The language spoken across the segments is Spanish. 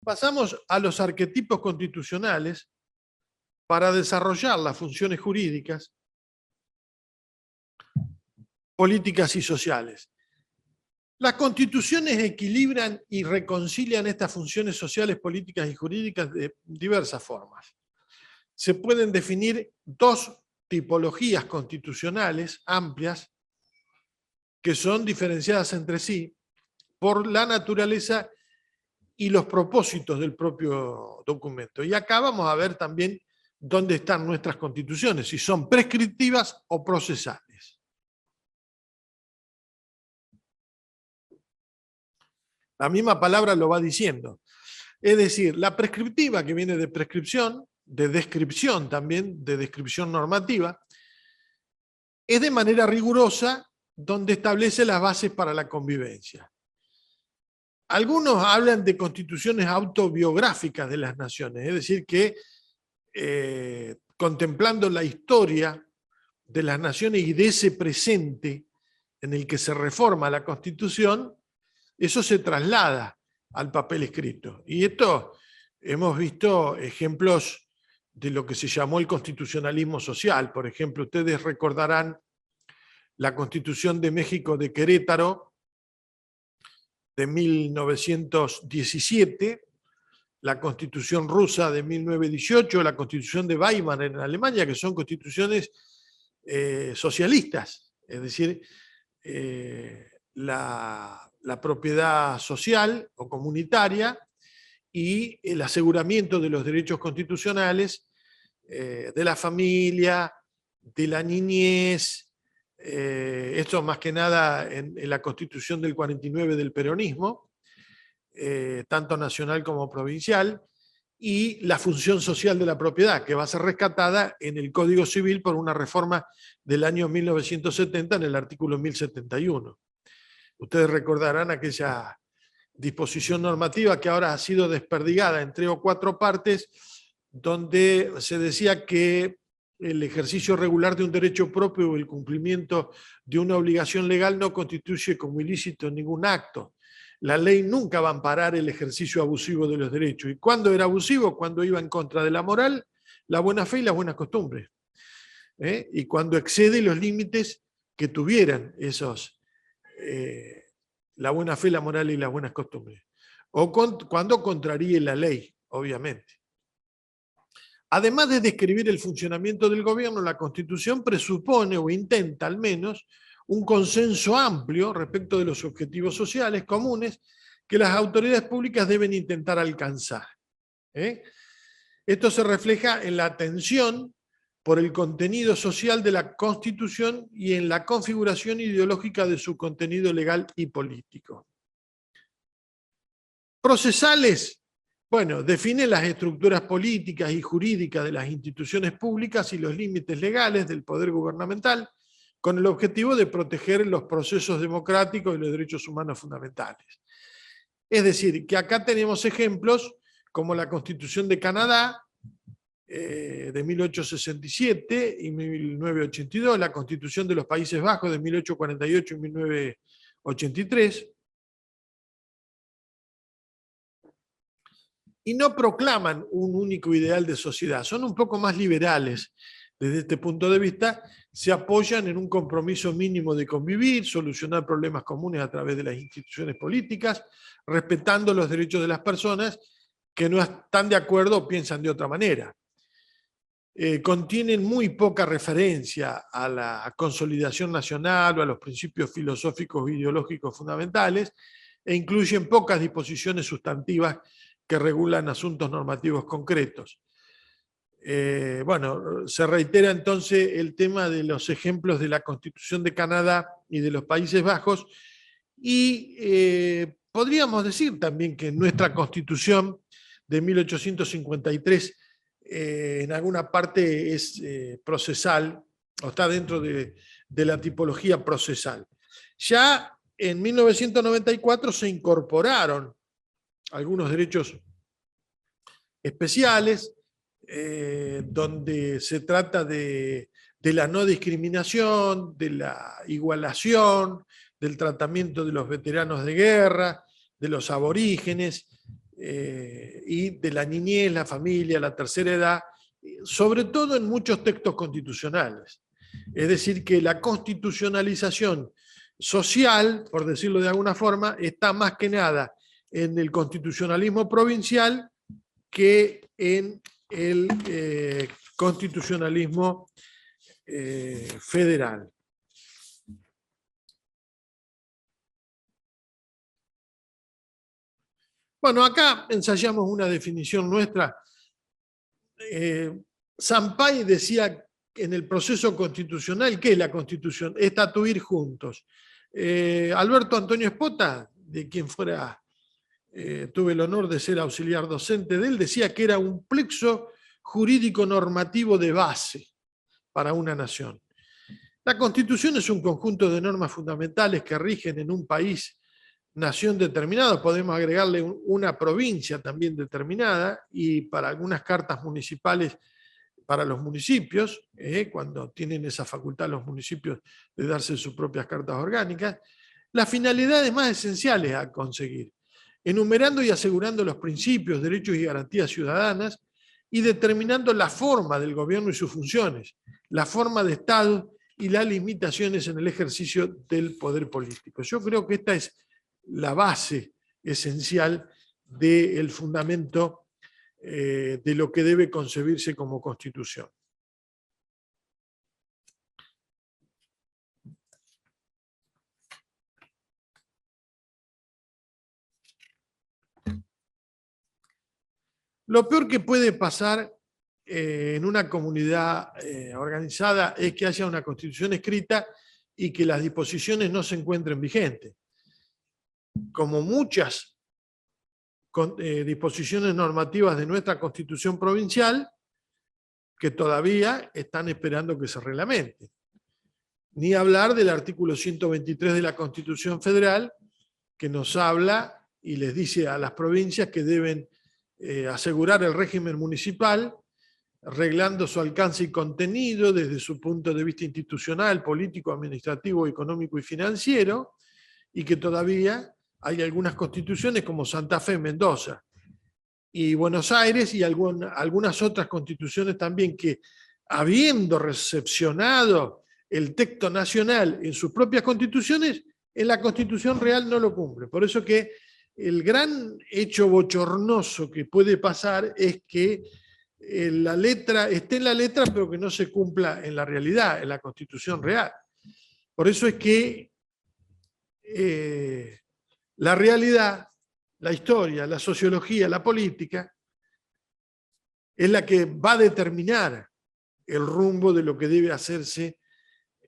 pasamos a los arquetipos constitucionales para desarrollar las funciones jurídicas, políticas y sociales. Las constituciones equilibran y reconcilian estas funciones sociales, políticas y jurídicas de diversas formas. Se pueden definir dos tipologías constitucionales amplias que son diferenciadas entre sí por la naturaleza y los propósitos del propio documento. Y acá vamos a ver también dónde están nuestras constituciones, si son prescriptivas o procesales. La misma palabra lo va diciendo. Es decir, la prescriptiva, que viene de prescripción, de descripción también, de descripción normativa, es de manera rigurosa donde establece las bases para la convivencia. Algunos hablan de constituciones autobiográficas de las naciones, es decir, que contemplando la historia de las naciones y de ese presente en el que se reforma la Constitución, eso se traslada al papel escrito. Y esto hemos visto ejemplos de lo que se llamó el constitucionalismo social. Por ejemplo, ustedes recordarán la Constitución de México de Querétaro de 1917, la Constitución rusa de 1918, la Constitución de Weimar en Alemania, que son constituciones socialistas, es decir, la propiedad social o comunitaria y el aseguramiento de los derechos constitucionales de la familia, de la niñez, esto más que nada en la Constitución del 49 del peronismo, tanto nacional como provincial, y la función social de la propiedad, que va a ser rescatada en el Código Civil por una reforma del año 1970 en el artículo 1071. Ustedes recordarán aquella disposición normativa que ahora ha sido desperdigada en 3 o 4 partes, donde se decía que el ejercicio regular de un derecho propio o el cumplimiento de una obligación legal no constituye como ilícito ningún acto. La ley nunca va a amparar el ejercicio abusivo de los derechos. ¿Y cuándo era abusivo? Cuando iba en contra de la moral, la buena fe y las buenas costumbres. Y cuando excede los límites que tuvieran esos, la buena fe, la moral y las buenas costumbres. O cuando contraríe la ley, obviamente. Además de describir el funcionamiento del gobierno, la Constitución presupone, o intenta al menos, un consenso amplio respecto de los objetivos sociales comunes que las autoridades públicas deben intentar alcanzar. Esto se refleja en la atención por el contenido social de la Constitución y en la configuración ideológica de su contenido legal y político. Procesales, bueno, define las estructuras políticas y jurídicas de las instituciones públicas y los límites legales del poder gubernamental, con el objetivo de proteger los procesos democráticos y los derechos humanos fundamentales. Es decir, que acá tenemos ejemplos como la Constitución de Canadá, de 1867 y 1982, la Constitución de los Países Bajos de 1848 y 1983, y no proclaman un único ideal de sociedad, son un poco más liberales desde este punto de vista, se apoyan en un compromiso mínimo de convivir, solucionar problemas comunes a través de las instituciones políticas, respetando los derechos de las personas que no están de acuerdo o piensan de otra manera. Contienen muy poca referencia a la consolidación nacional o a los principios filosóficos e ideológicos fundamentales, e incluyen pocas disposiciones sustantivas que regulan asuntos normativos concretos. Bueno, se reitera entonces el tema de los ejemplos de la Constitución de Canadá y de los Países Bajos, y podríamos decir también que nuestra Constitución de 1853 en alguna parte es procesal, o está dentro de la tipología procesal. Ya en 1994 se incorporaron algunos derechos especiales, donde se trata de la no discriminación, de la igualación, del tratamiento de los veteranos de guerra, de los aborígenes, y de la niñez, la familia, la tercera edad, sobre todo en muchos textos constitucionales. Es decir, que la constitucionalización social, por decirlo de alguna forma, está más que nada en el constitucionalismo provincial que en el constitucionalismo federal. Bueno, acá ensayamos una definición nuestra. Sampay decía en el proceso constitucional, ¿qué es la Constitución? Estatuir juntos. Alberto Antonio Espota, de quien fuera, tuve el honor de ser auxiliar docente de él, decía que era un plexo jurídico normativo de base para una nación. La Constitución es un conjunto de normas fundamentales que rigen en un país, nación determinada, podemos agregarle una provincia también determinada, y para algunas cartas municipales, para los municipios, cuando tienen esa facultad los municipios de darse sus propias cartas orgánicas, las finalidades más esenciales a conseguir, enumerando y asegurando los principios, derechos y garantías ciudadanas, y determinando la forma del gobierno y sus funciones, la forma de Estado y las limitaciones en el ejercicio del poder político. Yo creo que esta es la base esencial del fundamento de lo que debe concebirse como Constitución. Lo peor que puede pasar en una comunidad organizada es que haya una Constitución escrita y que las disposiciones no se encuentren vigentes. Como muchas disposiciones normativas de nuestra Constitución provincial, que todavía están esperando que se reglamente. Ni hablar del artículo 123 de la Constitución Federal, que nos habla y les dice a las provincias que deben asegurar el régimen municipal, reglando su alcance y contenido desde su punto de vista institucional, político, administrativo, económico y financiero, y que todavía hay algunas constituciones como Santa Fe, Mendoza y Buenos Aires, y algunas otras constituciones también que, habiendo recepcionado el texto nacional en sus propias constituciones, en la Constitución real no lo cumple. Por eso que el gran hecho bochornoso que puede pasar es que la letra esté en la letra, pero que no se cumpla en la realidad, en la Constitución real. Por eso es que la realidad, la historia, la sociología, la política, es la que va a determinar el rumbo de lo que debe hacerse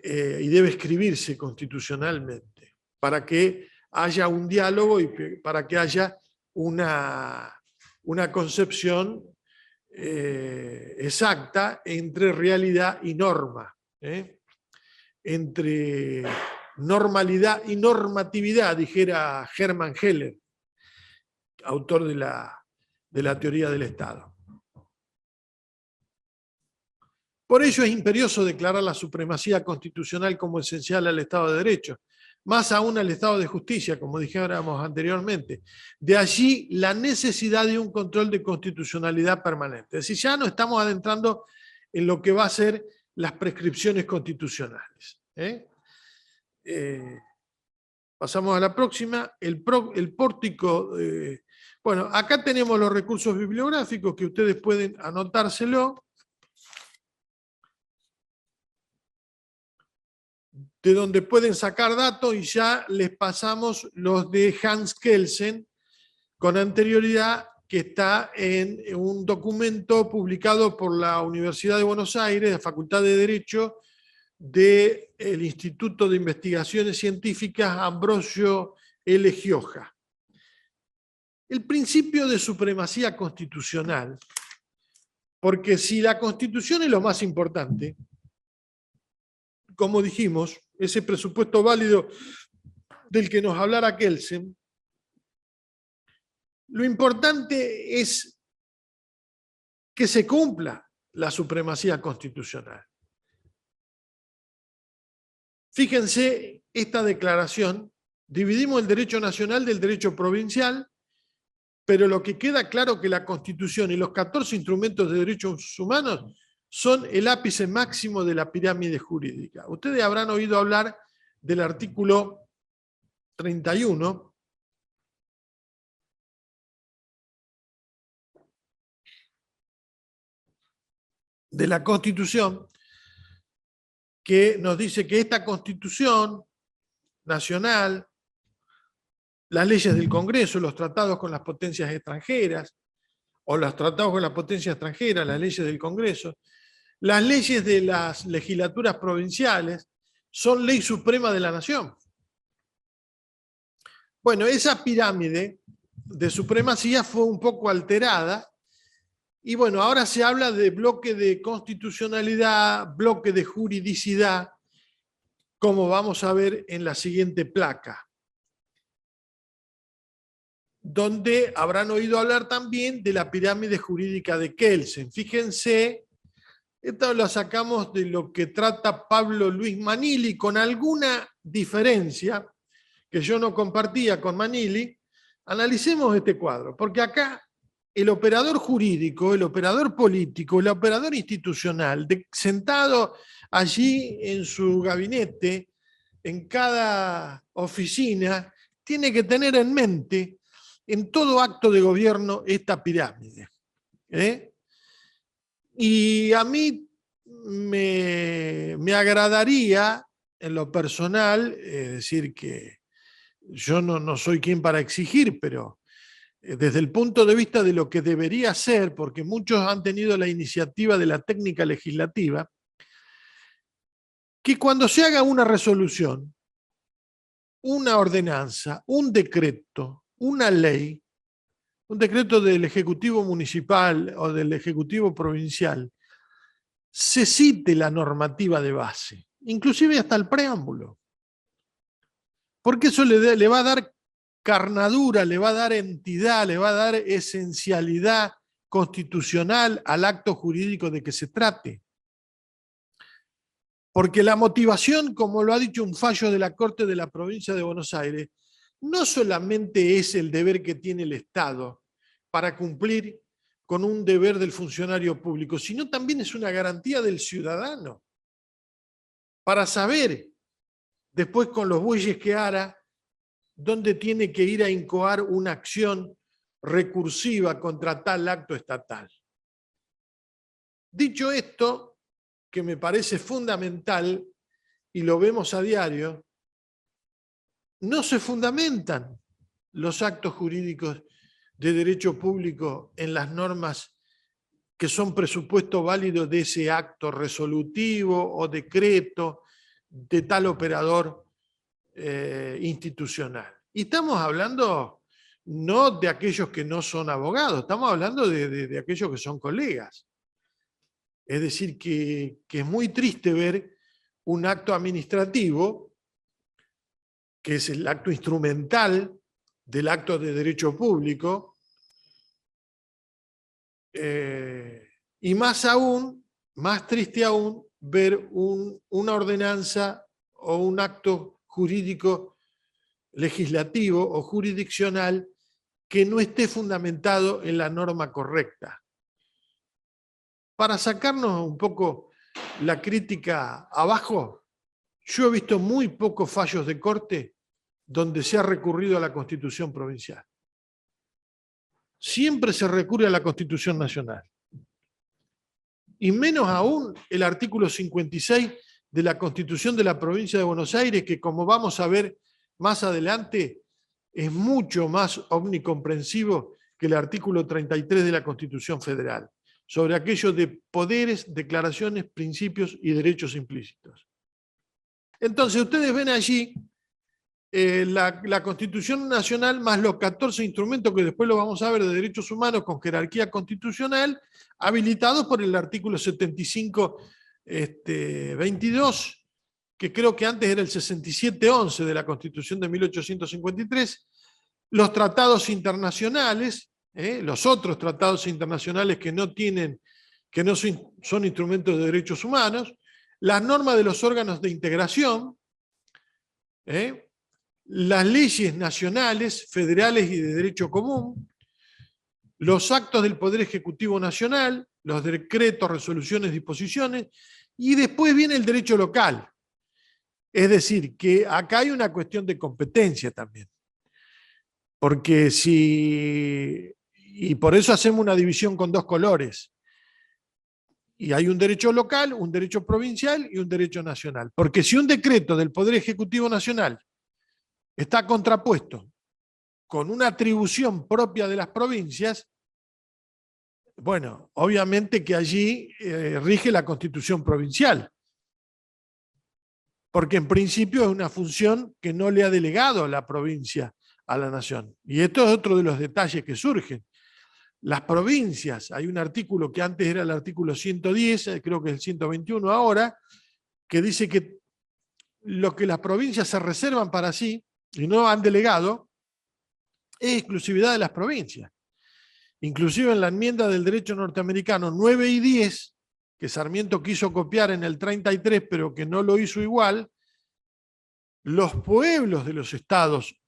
y debe escribirse constitucionalmente, para que haya un diálogo y para que haya una concepción exacta entre realidad y norma, entre normalidad y normatividad, dijera Hermann Heller, autor de la teoría del Estado. Por ello es imperioso declarar la supremacía constitucional como esencial al Estado de Derecho, más aún al Estado de Justicia, como dijéramos anteriormente. De allí la necesidad de un control de constitucionalidad permanente. Es decir, ya no estamos adentrando en lo que va a ser las prescripciones constitucionales. Pasamos a la próxima, el pórtico. Bueno, acá tenemos los recursos bibliográficos que ustedes pueden anotárselo, de donde pueden sacar datos, y ya les pasamos los de Hans Kelsen con anterioridad, que está en un documento publicado por la Universidad de Buenos Aires, la Facultad de Derecho, del Instituto de Investigaciones Científicas Ambrosio L. Gioja. El principio de supremacía constitucional, porque si la Constitución es lo más importante, como dijimos, ese presupuesto válido del que nos hablara Kelsen, lo importante es que se cumpla la supremacía constitucional. Fíjense esta declaración: dividimos el derecho nacional del derecho provincial, pero lo que queda claro es que la Constitución y los 14 instrumentos de derechos humanos son el ápice máximo de la pirámide jurídica. Ustedes habrán oído hablar del artículo 31, de la Constitución, que nos dice que esta Constitución nacional, las leyes del Congreso, los tratados con las potencias extranjeras, o los tratados con las potencias extranjeras, las leyes del Congreso, las leyes de las legislaturas provinciales, son ley suprema de la nación. Bueno, esa pirámide de supremacía fue un poco alterada, y bueno, ahora se habla de bloque de constitucionalidad, bloque de juridicidad, como vamos a ver en la siguiente placa, donde habrán oído hablar también de la pirámide jurídica de Kelsen. Fíjense, esto lo sacamos de lo que trata Pablo Luis Manili, con alguna diferencia que yo no compartía con Manili. Analicemos este cuadro, porque acá el operador jurídico, el operador político, el operador institucional, sentado allí en su gabinete, en cada oficina, tiene que tener en mente en todo acto de gobierno esta pirámide. Y a mí me agradaría, en lo personal, decir que yo no soy quien para exigir, pero desde el punto de vista de lo que debería ser, porque muchos han tenido la iniciativa de la técnica legislativa, que cuando se haga una resolución, una ordenanza, un decreto, una ley, un decreto del Ejecutivo Municipal o del Ejecutivo Provincial, se cite la normativa de base, inclusive hasta el preámbulo. Porque eso le va a dar carnadura, le va a dar entidad, le va a dar esencialidad constitucional al acto jurídico de que se trate. Porque la motivación, como lo ha dicho un fallo de la Corte de la Provincia de Buenos Aires, no solamente es el deber que tiene el Estado para cumplir con un deber del funcionario público, sino también es una garantía del ciudadano para saber, después con los bueyes que hará, dónde tiene que ir a incoar una acción recursiva contra tal acto estatal. Dicho esto, que me parece fundamental, y lo vemos a diario, no se fundamentan los actos jurídicos de derecho público en las normas que son presupuesto válido de ese acto resolutivo o decreto de tal operador institucional. Y estamos hablando no de aquellos que no son abogados, estamos hablando de aquellos que son colegas. Es decir, que es muy triste ver un acto administrativo, que es el acto instrumental del acto de derecho público, y más aún, más triste aún, ver una ordenanza o un acto jurídico legislativo o jurisdiccional que no esté fundamentado en la norma correcta. Para sacarnos un poco la crítica abajo, yo he visto muy pocos fallos de corte donde se ha recurrido a la Constitución provincial. Siempre se recurre a la Constitución nacional. Y menos aún el artículo 56 de la Constitución de la Provincia de Buenos Aires, que como vamos a ver más adelante, es mucho más omnicomprensivo que el artículo 33 de la Constitución Federal, sobre aquello de poderes, declaraciones, principios y derechos implícitos. Entonces ustedes ven allí la Constitución Nacional más los 14 instrumentos que después lo vamos a ver de derechos humanos con jerarquía constitucional, habilitados por el artículo 75-22, que creo que antes era el 67-11 de la Constitución de 1853, los tratados internacionales, los otros tratados internacionales que no son instrumentos de derechos humanos, las normas de los órganos de integración, las leyes nacionales, federales y de derecho común, los actos del Poder Ejecutivo Nacional, los decretos, resoluciones, disposiciones, y después viene el derecho local. Es decir, que acá hay una cuestión de competencia también. Porque si... Y por eso hacemos una división con dos colores. Y hay un derecho local, un derecho provincial y un derecho nacional. Porque si un decreto del Poder Ejecutivo Nacional está contrapuesto con una atribución propia de las provincias, bueno, obviamente que allí rige la Constitución provincial. Porque en principio es una función que no le ha delegado la provincia a la nación. Y esto es otro de los detalles que surgen. Las provincias, hay un artículo que antes era el artículo 110, creo que es el 121 ahora, que dice que lo que las provincias se reservan para sí y no han delegado es exclusividad de las provincias. Inclusive en la enmienda del derecho norteamericano 9 y 10, que Sarmiento quiso copiar en el 33, pero que no lo hizo igual, los pueblos de los estados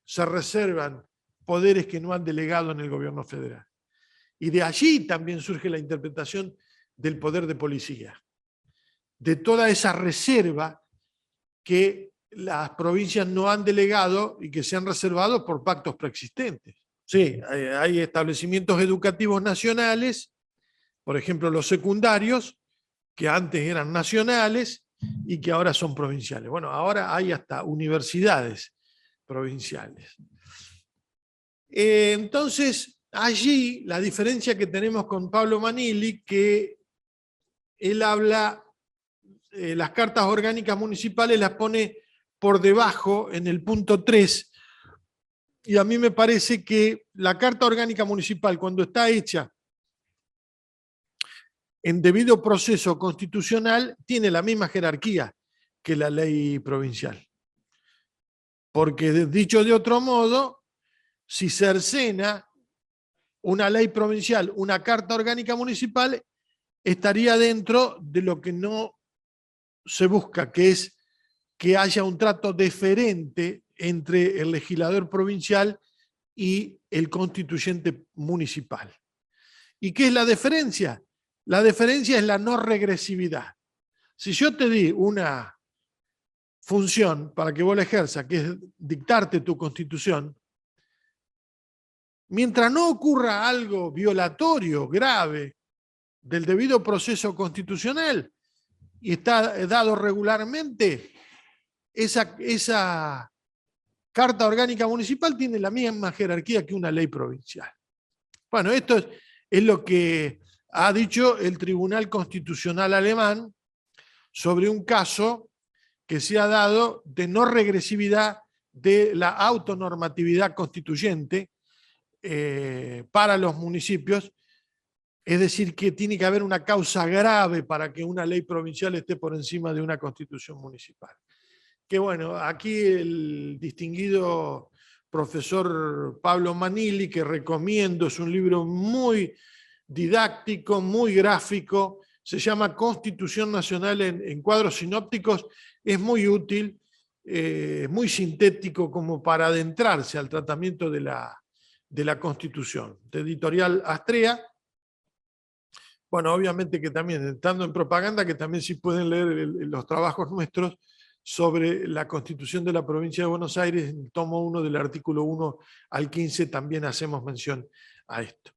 se reservan poderes que no han delegado en el gobierno federal. Y de allí también surge la interpretación del poder de policía, de toda esa reserva que las provincias no han delegado y que se han reservado por pactos preexistentes. Sí, hay establecimientos educativos nacionales, por ejemplo los secundarios, que antes eran nacionales y que ahora son provinciales. Bueno, ahora hay hasta universidades provinciales. Entonces, allí la diferencia que tenemos con Pablo Manili, que él habla, las cartas orgánicas municipales las pone por debajo en el punto 3, y a mí me parece que la carta orgánica municipal, cuando está hecha en debido proceso constitucional, tiene la misma jerarquía que la ley provincial. Porque, dicho de otro modo, si cercena una ley provincial, una carta orgánica municipal, estaría dentro de lo que no se busca, que es que haya un trato deferente entre el legislador provincial y el constituyente municipal. ¿Y qué es la deferencia? La deferencia es la no regresividad. Si yo te di una función para que vos la ejerzas, que es dictarte tu constitución, mientras no ocurra algo violatorio, grave, del debido proceso constitucional, y está dado regularmente, esa carta orgánica municipal tiene la misma jerarquía que una ley provincial. Bueno, esto es lo que ha dicho el Tribunal Constitucional alemán sobre un caso que se ha dado de no regresividad de la autonormatividad constituyente para los municipios, es decir, que tiene que haber una causa grave para que una ley provincial esté por encima de una constitución municipal. Que bueno, aquí el distinguido profesor Pablo Manili, que recomiendo, es un libro muy didáctico, muy gráfico, se llama Constitución Nacional en cuadros sinópticos, es muy útil, muy sintético como para adentrarse al tratamiento de la Constitución. De editorial Astrea. Bueno, obviamente que también, estando en propaganda, que también sí pueden leer los trabajos nuestros sobre la Constitución de la Provincia de Buenos Aires, en el tomo 1 del artículo 1 al 15 también hacemos mención a esto.